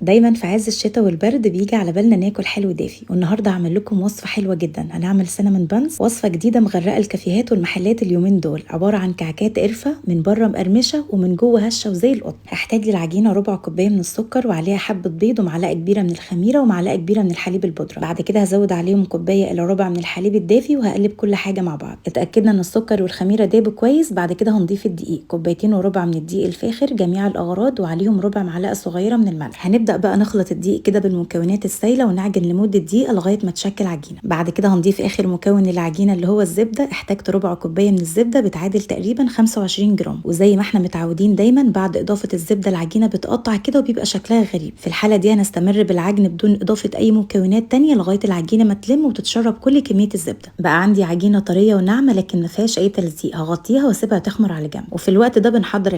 دايما في عز الشتاء والبرد بيجي على بالنا ناكل حلو دافي، والنهارده هعمل لكم وصفه حلوه جدا. هنعمل سينامون بانز، وصفه جديده مغرقه الكافيهات والمحلات اليومين دول. عباره عن كعكات قرفه من بره مقرمشه ومن جوه هشه وزي القطن. هحتاج للعجينه ربع كوبايه من السكر وعليها حبه بيض ومعلقه كبيره من الخميره ومعلقه كبيره من الحليب البودره. بعد كده هزود عليهم كوبايه الا ربع من الحليب الدافي وهقلب كل حاجه مع بعض. اتاكدنا ان السكر والخميره دابوا كويس. بعد كده هنضيف الدقيق، كوبايتين وربع من الدقيق الفاخر جميع الاغراض، وعليهم ربع معلقه صغيره من الملح. هنبدا بقى نخلط الدقيق كده بالمكونات السائله ونعجن لمده دقيقه لغايه ما تشكل عجينه. بعد كده هنضيف اخر مكون للعجينه اللي هو الزبده. احتاجت ربع كوبايه من الزبده بتعادل تقريبا 25 جرام، وزي ما احنا متعودين دايما بعد اضافه الزبده العجينه بتقطع كده وبيبقى شكلها غريب. في الحاله دي هنستمر بالعجن بدون اضافه اي مكونات تانية لغايه العجينه ما تلم وتتشرب كل كميه الزبده. بقى عندي عجينه طريه وناعمه لكن ما فيهاش اي تلزيق. هغطيها واسيبها تخمر على جنب، وفي الوقت ده بنحضر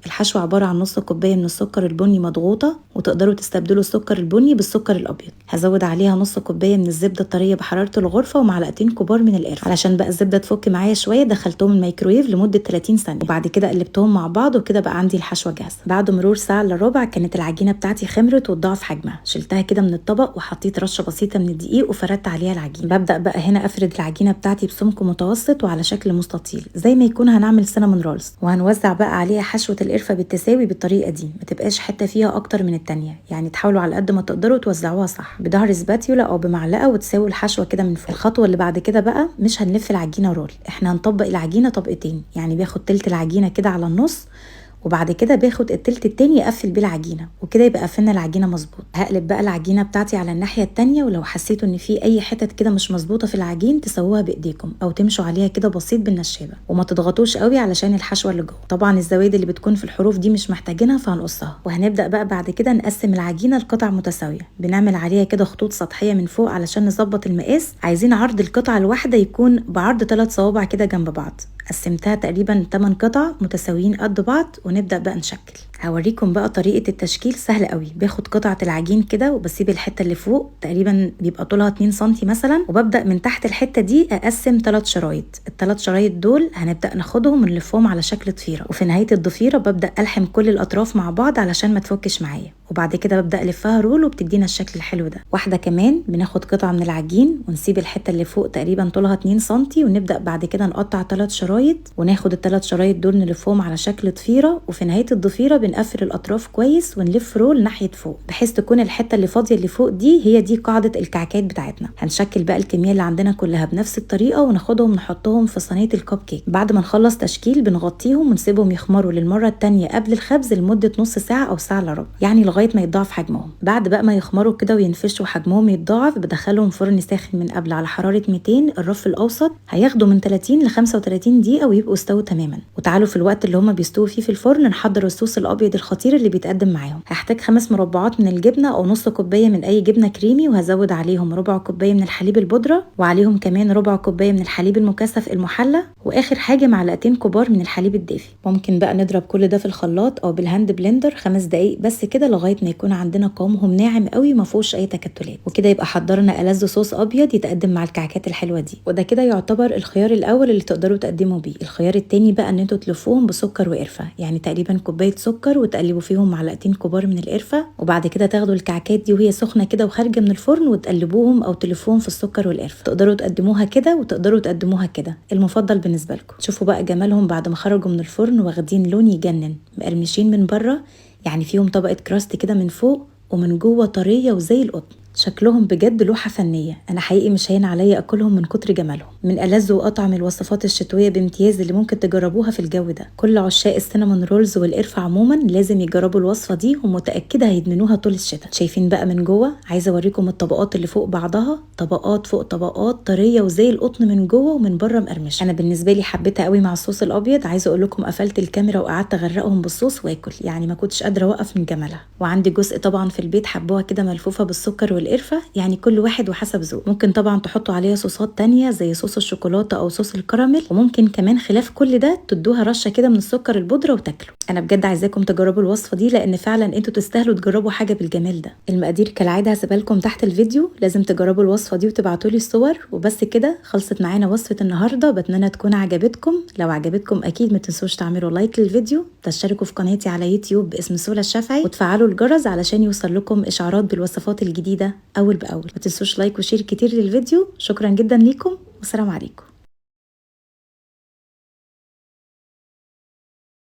الحشوه عباره عن نص كوبايه من السكر البني مضغوطه، وتقدروا تستبدلوا السكر البني بالسكر الابيض. هزود عليها نص كوبايه من الزبده الطريه بحراره الغرفه ومعلقتين كبار من القرفه. علشان بقى الزبده تفك معايا شويه دخلتهم الميكرويف لمده 30 ثانيه، وبعد كده قلبتهم مع بعض وكده بقى عندي الحشوه جاهزه. بعد مرور ساعه الا ربع كانت العجينه بتاعتي خمرت واتضاعف حجمها. شلتها كده من الطبق وحطيت رشه بسيطه من الدقيق وفردت عليها العجينه. ببدا بقى هنا افرد العجينه بتاعتي بسمك متوسط وعلى شكل مستطيل زي ما يكون هنعمل سينامون رولز، وهنوزع بقى عليها حشوه القرفه بالتساوي بالطريقه دي. ما تبقاش حته فيها اكتر من التانيه، يعني تحاولوا على قد ما تقدروا توزعوها صح بظهر سباتيولا او بمعلقه وتساوي الحشوه كده من فوق. الخطوه اللي بعد كده بقى مش هنلف العجينه رول، احنا هنطبق العجينه طبقتين، يعني باخد تلت العجينه كده على النص وبعد كده باخد التلت التاني اقفل بيه العجينه، وكده يبقى قفلنا العجينه مظبوط. هقلب بقى العجينه بتاعتي على الناحيه التانيه، ولو حسيتوا ان في اي حتت كده مش مظبوطه في العجين تسووها بايديكم او تمشوا عليها كده بسيط بالنشابه، وما تضغطوش قوي علشان الحشوه اللي جوه. طبعا الزوايد اللي بتكون في الحروف دي مش محتاجينها فهنقصها. وهنبدا بقى بعد كده نقسم العجينه لقطع متساويه، بنعمل عليها كده خطوط سطحيه من فوق علشان نظبط المقاس. عايزين عرض القطعه الواحده يكون بعرض 3 صوابع كده جنب بعض. قسمتها تقريبا 8 قطع متساويين قد بعض، ونبدا بقى نشكل. هوريكم بقى طريقه التشكيل سهله قوي. باخد قطعه العجين كده وبسيب الحته اللي فوق تقريبا بيبقى طولها 2 سم مثلا، وببدا من تحت الحته دي اقسم 3 شرايط. ال3 شرايط دول هنبدا ناخدهم ونلفهم على شكل ضفيره، وفي نهايه الضفيره ببدا الحم كل الاطراف مع بعض علشان ما تفكش معايا، وبعد كده ببدا الفها رول وبتدينا الشكل الحلو ده. واحده كمان بناخد قطعه من العجين ونسيب الحته اللي فوق تقريبا طولها 2 سم، ونبدا بعد كده نقطع 3 شرايط وناخد ال3 شرايط دول نلفهم على شكل ضفيره، وفي نهايه الضفيره بنقفل الاطراف كويس ونلف رول ناحيه فوق بحيث تكون الحته اللي فاضيه اللي فوق دي هي دي قاعده الكعكات بتاعتنا. هنشكل بقى الكميه اللي عندنا كلها بنفس الطريقه وناخدهم نحطهم في صينيه الكب كيك. بعد ما نخلص تشكيل بنغطيهم ونسيبهم يخمروا للمره الثانيه قبل الخبز لمده نص ساعه او ساعه الا ربع، يعني لغايه ما يتضاعف حجمهم. بعد بقى ما يخمروا كده وينفشوا حجمهم يتضاعف بدخلهم فرن ساخن من قبل على حراره 200. الرف الاوسط هياخدوا من 30 ل 35 دقيقه ويبقوا استووا تماما. وتعالوا في الوقت اللي هما بيستووا فيه في الفرن نحضر الصوص الابيض الخطير اللي بيتقدم معاهم. هحتاج 5 مربعات من الجبنه او نص كوبايه من اي جبنه كريمي، وهزود عليهم ربع كوبايه من الحليب البودره، وعليهم كمان ربع كوبايه من الحليب المكثف المحلى، واخر حاجه معلقتين كبار من الحليب الدافي. ممكن بقى نضرب كل ده في الخلاط او بالهاند بلندر 5 دقايق بس كده لغايه ما يكون عندنا قوامهم ناعم قوي ما فيهوش اي تكتلات، وكده يبقى حضرنا ألذ صوص ابيض يتقدم مع الكعكات الحلوه دي. وده كده يعتبر الخيار الاول اللي تقدروا تقدموا بيه. الخيار التاني بقى ان انتوا تلفوهم بسكر وقرفه، يعني تقريبا كوبايه سكر وتقلبوا فيهم معلقتين كبار من القرفه، وبعد كده تاخدوا الكعكات دي وهي سخنه كده وخارجه من الفرن وتقلبوهم او تلفوهم في السكر والقرفه. تقدروا تقدموها كده وتقدروا تقدموها كده، المفضل بالنسبه لكم. شوفوا بقى جمالهم بعد ما خرجوا من الفرن، واخدين لون يجنن، مقرمشين من بره يعني فيهم طبقه كراست كده من فوق، ومن جوه طريه وزي القطن. شكلهم بجد لوحة فنية. أنا حقيقي مش هين عليا أكلهم من كتر جمالهم. من ألذ وأطعم الوصفات الشتوية بامتياز اللي ممكن تجربوها في الجو ده. كل عشاق السينامون رولز والقرفة عموما لازم يجربوا الوصفة دي، ومتأكدة هيدمنوها طول الشتاء. شايفين بقى من جوه؟ عايزة أوريكم الطبقات اللي فوق بعضها، طبقات فوق طبقات طرية وزي القطن من جوه ومن بره مقرمشة. أنا بالنسبة لي حبيتها قوي مع الصوص الأبيض. عايزة أقول لكم قفلت الكاميرا وقعدت أغرقهم بالصوص وآكل، يعني ما كنتش قادرة أوقف من جمالها. وعندي جزء طبعا في البيت حبوها كده ملفوفة بالسكر بالقرفه، يعني كل واحد وحسب ذوق. ممكن طبعا تحطوا عليها صوصات تانية زي صوص الشوكولاته او صوص الكراميل، وممكن كمان خلاف كل ده تدوها رشه كده من السكر البودره وتاكلوا. انا بجد عايزاكم تجربوا الوصفه دي لان فعلا انتوا تستاهلوا تجربوا حاجه بالجمال ده. المقادير كالعاده هسيبها لكم تحت الفيديو، لازم تجربوا الوصفه دي وتبعتوا لي الصور. وبس كده خلصت معانا وصفه النهارده، بتمنى تكون عجبتكم. لو عجبتكم اكيد ما تنسوش تعملوا لايك للفيديو، تشتركوا في قناتي على يوتيوب باسم سولا الشافعي، وتفعلوا الجرس علشان يوصل لكم اشعارات بالوصفات الجديده اول باول. ما تنسوش لايك وشير كتير للفيديو. شكرا جدا ليكم والسلام عليكم.